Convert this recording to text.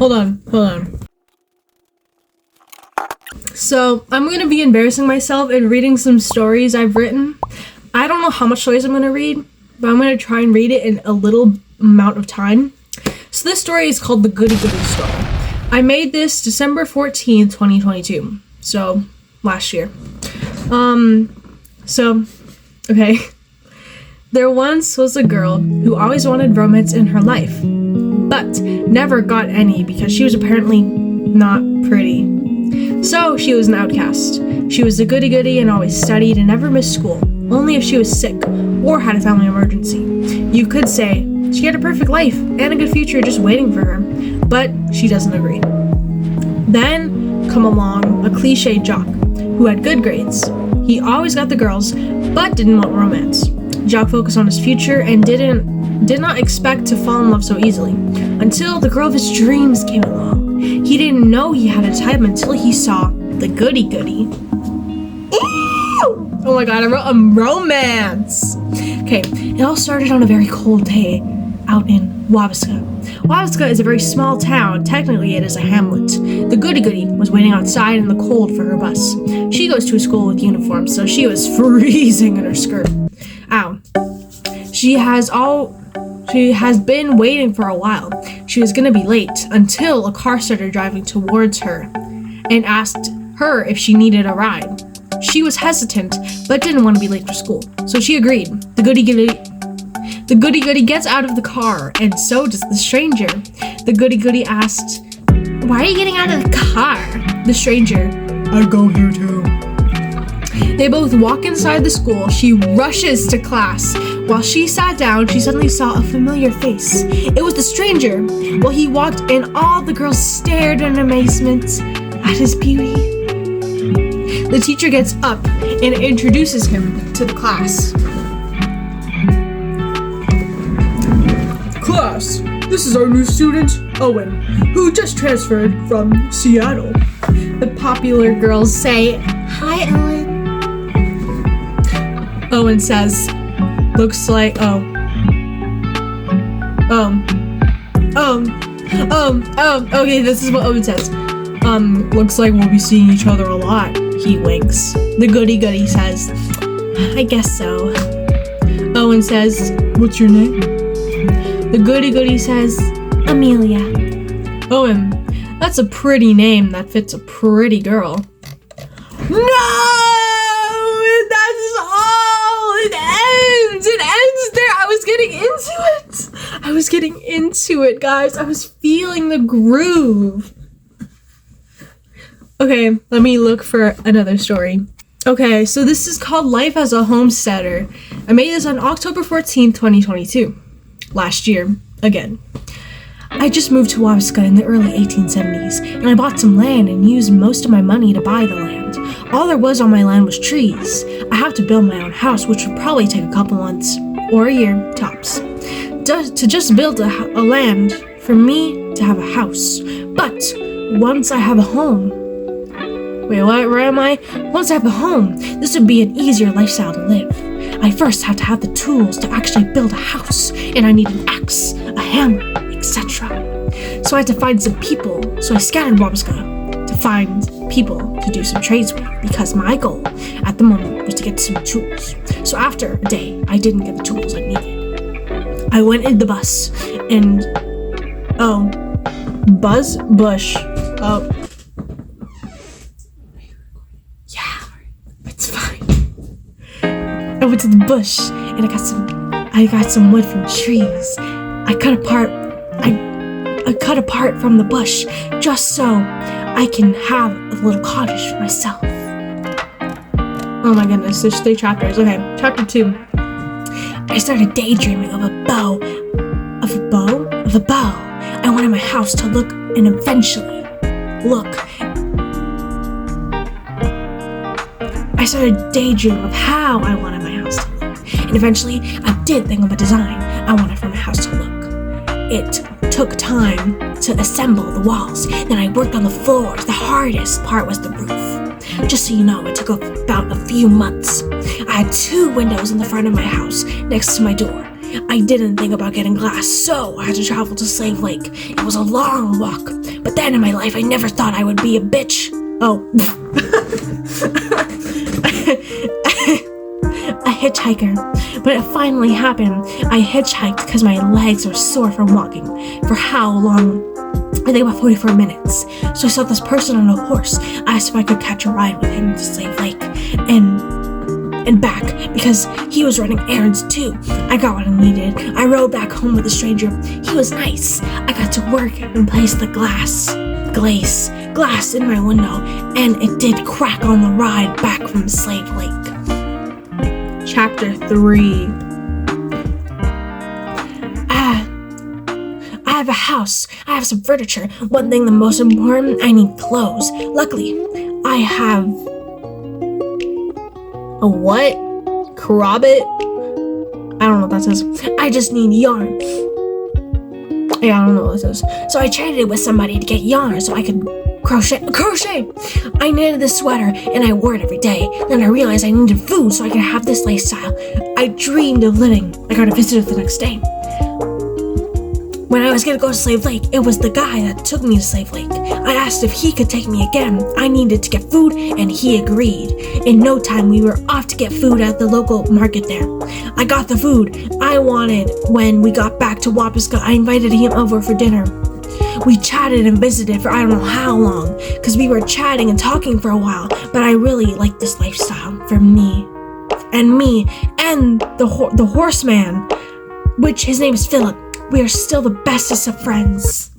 Hold on. So, I'm going to be embarrassing myself and reading some stories I've written. I don't know how much stories I'm going to read, but I'm going to try and read it in a little amount of time. So this story is called The Goody Goody Story. I made this December 14th, 2022. So, last year. Okay. There once was a girl who always wanted romance in her life, but never got any because she was apparently not pretty. So she was an outcast. She was a goody-goody and always studied and never missed school, only if she was sick or had a family emergency. You could say she had a perfect life and a good future just waiting for her, but she doesn't agree. Then come along a cliche jock who had good grades. He always got the girls, but didn't want romance. Jock focused on his future and did not expect to fall in love so easily, until the girl of his dreams came along. He didn't know he had a type until he saw the goody goody. Oh my god, I wrote a romance! Okay, it all started on a very cold day out in Wabasca. Wabasca is a very small town. Technically, it is a hamlet. The goody goody was waiting outside in the cold for her bus. She goes to a school with uniform, so she was freezing in her skirt. Ow. She has been waiting for a while. She was gonna be late until a car started driving towards her and asked her if she needed a ride. She was hesitant, but didn't want to be late for school, so she agreed. The goody goody gets out of the car, and so does the stranger. The goody goody asked, "Why are you getting out of the car?" The stranger, "I go here too." They both walk inside the school. She rushes to class. While she sat down, she suddenly saw a familiar face. It was the stranger. While he walked in, all the girls stared in amazement at his beauty. The teacher gets up and introduces him to the class. "Class, this is our new student, Owen, who just transferred from Seattle." The popular girls say, "Hi, Owen." Owen says, okay, this is what Owen says. "Looks like we'll be seeing each other a lot." He winks. The goody goody says, "I guess so." Owen says, "What's your name?" The goody goody says, "Amelia." Owen, that's a pretty name that fits a pretty girl. No! That's all! It ends there! I was getting into it, guys. I was feeling the groove. Okay, let me look for another story. Okay, so this is called Life as a Homesteader. I made this on October 14th, 2022. Last year, again. I just moved to Wabasca in the early 1870s, and I bought some land and used most of my money to buy the land. All there was on my land was trees. I have to build my own house, which would probably take a couple months, or a year, tops. To just build a land for me to have a house. But once I have a home... Wait, where am I? Once I have a home, this would be an easier lifestyle to live. I first had to have the tools to actually build a house, and I need an axe, a hammer, etc. So I had to find some people, so I scattered Wabasca to find people to do some trades with, because my goal at the moment was to get some tools. So after a day, I didn't get the tools I needed. I went in the bus, and bush. I went to the bush and I got some wood from trees. I cut apart from the bush just so I can have a little cottage for myself. Oh my goodness, there's 3 chapters. Okay, chapter 2. I started daydreaming of a bow. I wanted my house to look, and eventually I started daydreaming of how I wanted my house to look. And eventually, I did think of a design I wanted for my house to look. It took time to assemble the walls. Then I worked on the floors. The hardest part was the roof. Just so you know, it took about a few months. I had 2 windows in the front of my house next to my door. I didn't think about getting glass, so I had to travel to Slave Lake. It was a long walk, but then in my life I never thought I would be a bitch. Oh. A hitchhiker. But it finally happened. I hitchhiked because my legs were sore from walking. For how long? I think about 44 minutes. So I saw this person on a horse. I asked if I could catch a ride with him to Slave Lake and back because he was running errands too. I got what I needed. I rode back home with a stranger. He was nice. I got to work and place the glass in my window, and it did crack on the ride back from Slave Lake. Chapter 3. I have a house. I have some furniture. One thing, the most important, I need clothes. Luckily, I have a what? Carabit? I don't know what that says. I just need yarn. Yeah, I don't know what this is. So I traded it with somebody to get yarn so I could crochet. I knitted this sweater and I wore it every day. Then I realized I needed food so I could have this lifestyle. I dreamed of living. I got a visitor the next day. When I was gonna go to Slave Lake, it was the guy that took me to Slave Lake. I asked if he could take me again. I needed to get food, and he agreed. In no time, we were off to get food at the local market there. I got the food I wanted. When we got back to Wabasca, I invited him over for dinner. We chatted and visited for I don't know how long, because we were chatting and talking for a while, but I really liked this lifestyle for me and the horseman, which his name is Philip. We are still the bestest of friends.